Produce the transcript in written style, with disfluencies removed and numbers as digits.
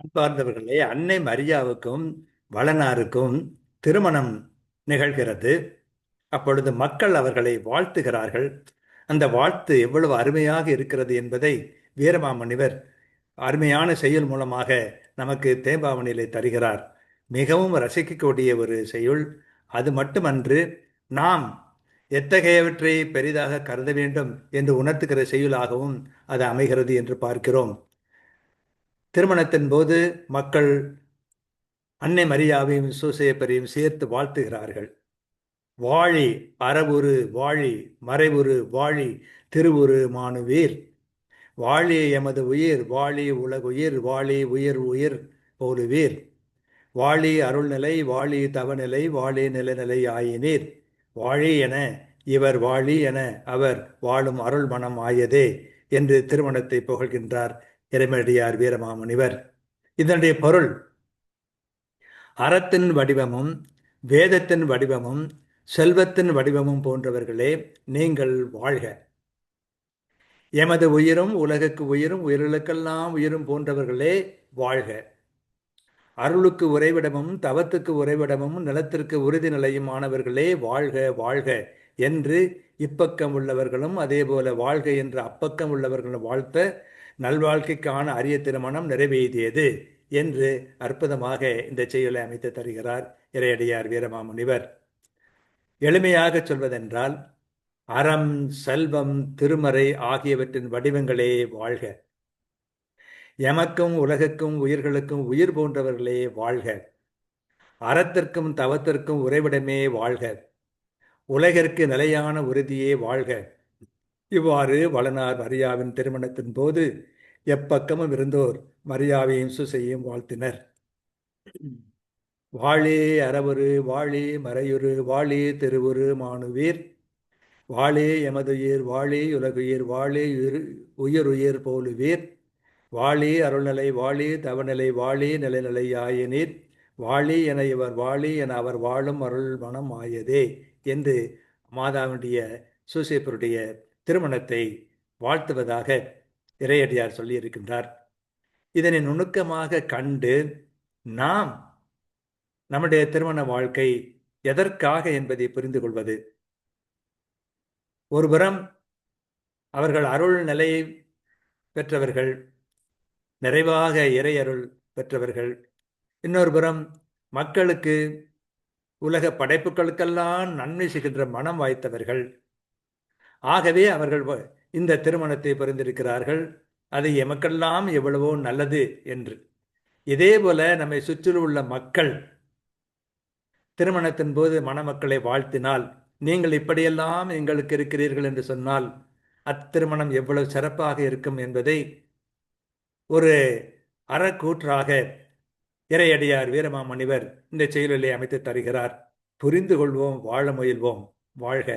அன்பார்ந்தவர்களே, அன்னை மரியாவுக்கும் வளனாருக்கும் திருமணம் நிகழ்கிறது. அப்பொழுது மக்கள் அவர்களை வாழ்த்துகிறார்கள். அந்த வாழ்த்து எவ்வளவு அருமையாக இருக்கிறது என்பதை வீரமாமுனிவர் அருமையான செயல் மூலமாக நமக்கு தேம்பாவணியிலே தருகிறார். மிகவும் ரசிக்கக்கூடிய ஒரு செய்யுள். அது மட்டுமன்று, நாம் எத்தகையவற்றை பெரிதாக கருத வேண்டும் என்று உணர்த்துகிற செய்யுளாகவும் அது அமைகிறது என்று பார்க்கிறோம். திருமணத்தின் போது மக்கள் அன்னை மரியாவையும் சூசையப்பரையும் சேர்த்து வாழ்த்துகிறார்கள். வாழி அறவுரு வாழி மறைவுரு வாழி திருவுரு மானுவீர் வாழி எமது உயிர் வாழி உலகுயிர் வாழி உயிர் உயிர் போலுவீர் வாழி அருள்நிலை வாழி தவநிலை வாழி நிலநிலை ஆயினீர் வாழி என இவர் வாழி என அவர் வாழும் அருள் மனம் ஆயதே என்று திருமணத்தை புகழ்கின்றார் இறைமடியார் வீரமாமுனிவர். இதனுடைய பொருள், அறத்தின் வடிவமும் வேதத்தின் வடிவமும் செல்வத்தின் வடிவமும் போன்றவர்களே நீங்கள் வாழ்க. எமது உயிரும் உலகுக்கு உயிரும் உயிர்களுக்கெல்லாம் உயிரும் போன்றவர்களே வாழ்க. அருளுக்கு உறைவிடமும் தவத்துக்கு உறைவிடமும் நிலத்திற்கு உறுதி நிலையும் ஆனவர்களே வாழ்க வாழ்க என்று இப்பக்கம் உள்ளவர்களும் அதேபோல வாழ்க என்று அப்பக்கம் உள்ளவர்களும் வாழ்த்த நல்வாழ்க்கைக்கான அரிய திருமணம் நிறைவேறியது என்று அற்புதமாக இந்த செய்யுளை அமைத்து தருகிறார் இறையடியார் வீரமாமுனிவர். எளிமையாக சொல்வதென்றால், அறம் செல்வம் திருமறை ஆகியவற்றின் வடிவங்களே வாழ்க. எமக்கும் உலகுக்கும் உயிர்களுக்கும் உயிர் போன்றவர்களே வாழ்க. அறத்திற்கும் தவத்திற்கும் உறைவிடமே வாழ்க. உலகிற்கு நிலையான உறுதியே வாழ்க. இவ்வாறு வளனார் மரியாவின் திருமணத்தின் போது எப்பக்கமும் இருந்தோர் மரியாவையும் சுசையும் வாழ்த்தினர். வாழி அறவுரு வாழி மறையுரு வாழி திருவுரு மானுவீர் வாழி எமதுயிர் வாழி உலகுயிர் வாழி உயிர் போலுவீர் வாழி அருள்நிலை வாழி தவநிலை வாழி நிலைநிலை ஆயினீர் வாழி என இவர் வாழி என அவர் வாழும் அருள் மனம் ஆயதே என்று மாதாவுடைய சூசையப்பருடைய திருமணத்தை வாழ்த்துவதாக இறையடியார் சொல்லியிருக்கின்றார். இதனை நுணுக்கமாக கண்டு நாம் நம்முடைய திருமண வாழ்க்கை எதற்காக என்பதை புரிந்து கொள்வது. ஒருபுறம் அவர்கள் அருள் நிலை பெற்றவர்கள், நிறைவாக இறை அருள் பெற்றவர்கள். இன்னொரு புறம் மக்களுக்கு உலக படைப்புகளுக்கெல்லாம் நன்மை செய்கின்ற மனம் வாய்த்தவர்கள். ஆகவே அவர்கள் இந்த திருமணத்தை புரிந்திருக்கிறார்கள். அது எமக்கெல்லாம் எவ்வளவோ நல்லது என்று. இதேபோல நம்மை சுற்றிலும் உள்ள மக்கள் திருமணத்தின் போது மணமக்களை வாழ்த்தினால், நீங்கள் இப்படியெல்லாம் எங்களுக்கு இருக்கிறீர்கள் என்று சொன்னால் அத்திருமணம் எவ்வளவு சிறப்பாக இருக்கும் என்பதை ஒரு அறக்கூற்றாக இறையடியார் வீரமாமுனிவர் இந்த செயலிலே அமைத்து தருகிறார். புரிந்து கொள்வோம், வாழ முயல்வோம். வாழ்க.